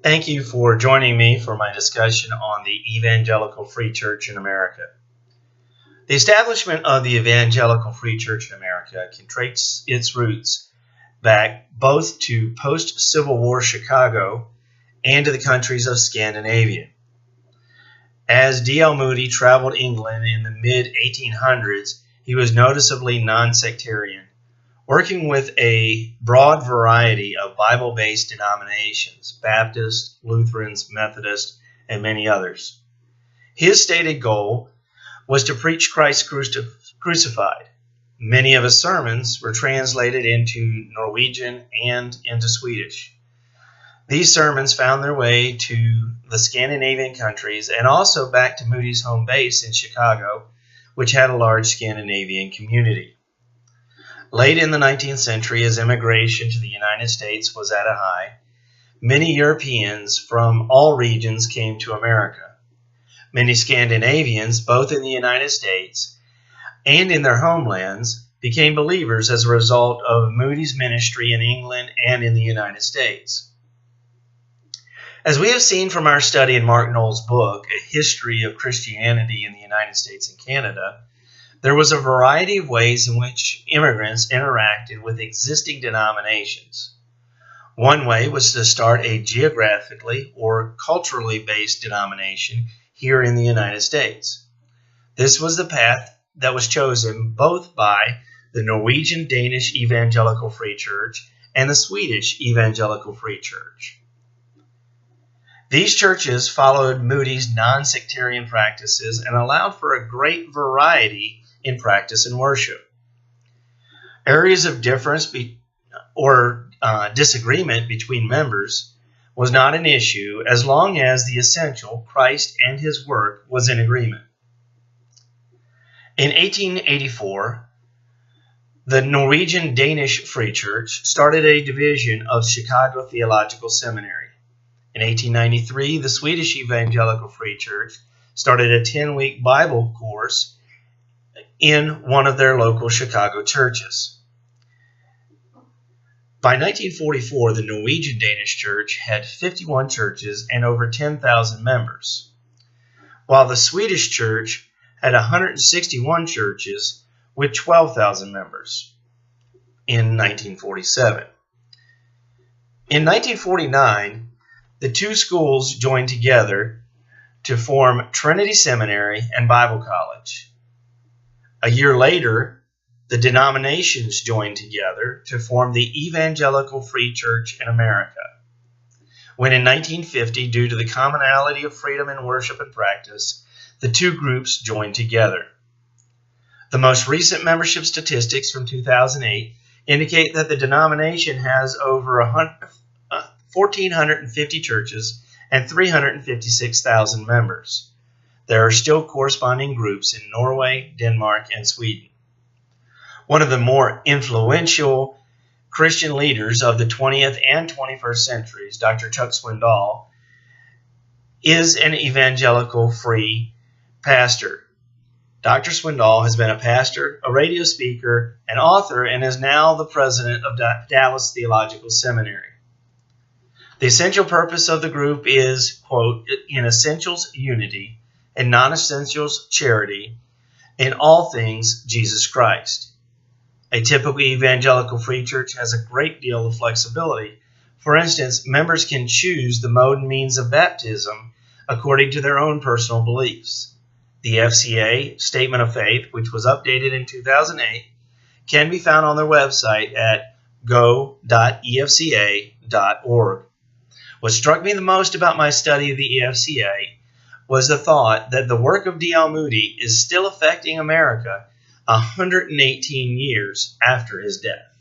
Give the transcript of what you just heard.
Thank you for joining me for my discussion on the Evangelical Free Church in America. The establishment of the Evangelical Free Church in America can trace its roots back both to post-Civil War Chicago and to the countries of Scandinavia. As D.L. Moody traveled England in the mid-1800s, he was noticeably non-sectarian, working with a broad variety of Bible-based denominations, Baptist, Lutherans, Methodist, and many others. His stated goal was to preach Christ crucified. Many of his sermons were translated into Norwegian and into Swedish. These sermons found their way to the Scandinavian countries and also back to Moody's home base in Chicago, which had a large Scandinavian community. Late in the 19th century, as immigration to the United States was at a high, many Europeans from all regions came to America. Many Scandinavians, both in the United States and in their homelands, became believers as a result of Moody's ministry in England and in the United States. As we have seen from our study in Mark Noll's book, A History of Christianity in the United States and Canada, there was a variety of ways in which immigrants interacted with existing denominations. One way was to start a geographically or culturally based denomination here in the United States. This was the path that was chosen both by the Norwegian-Danish Evangelical Free Church and the Swedish Evangelical Free Church. These churches followed Moody's non-sectarian practices and allowed for a great variety in practice and worship. Areas of difference or disagreement between members was not an issue as long as the essential, Christ and his work, was in agreement. In 1884, the Norwegian-Danish Free Church started a division of Chicago Theological Seminary. In 1893, the Swedish Evangelical Free Church started a 10-week Bible course in one of their local Chicago churches. By 1944, the Norwegian-Danish Church had 51 churches and over 10,000 members, while the Swedish Church had 161 churches with 12,000 members in 1947. In 1949, the two schools joined together to form Trinity Seminary and Bible College. A year later, the denominations joined together to form the Evangelical Free Church in America. When in 1950, due to the commonality of freedom in worship and practice, the two groups joined together. The most recent membership statistics from 2008 indicate that the denomination has over 1,450 churches and 356,000 members. There are still corresponding groups in Norway, Denmark, and Sweden. One of the more influential Christian leaders of the 20th and 21st centuries, Dr. Chuck Swindoll, is an evangelical free pastor. Dr. Swindoll has been a pastor, a radio speaker, an author, and is now the president of Dallas Theological Seminary. The essential purpose of the group is, quote, in essentials, unity, in non-essentials, charity, in all things, Jesus Christ. A typical evangelical free church has a great deal of flexibility. For instance, members can choose the mode and means of baptism according to their own personal beliefs. The FCA Statement of Faith, which was updated in 2008, can be found on their website at go.efca.org. What struck me the most about my study of the EFCA was the thought that the work of D.L. Moody is still affecting America 118 years after his death.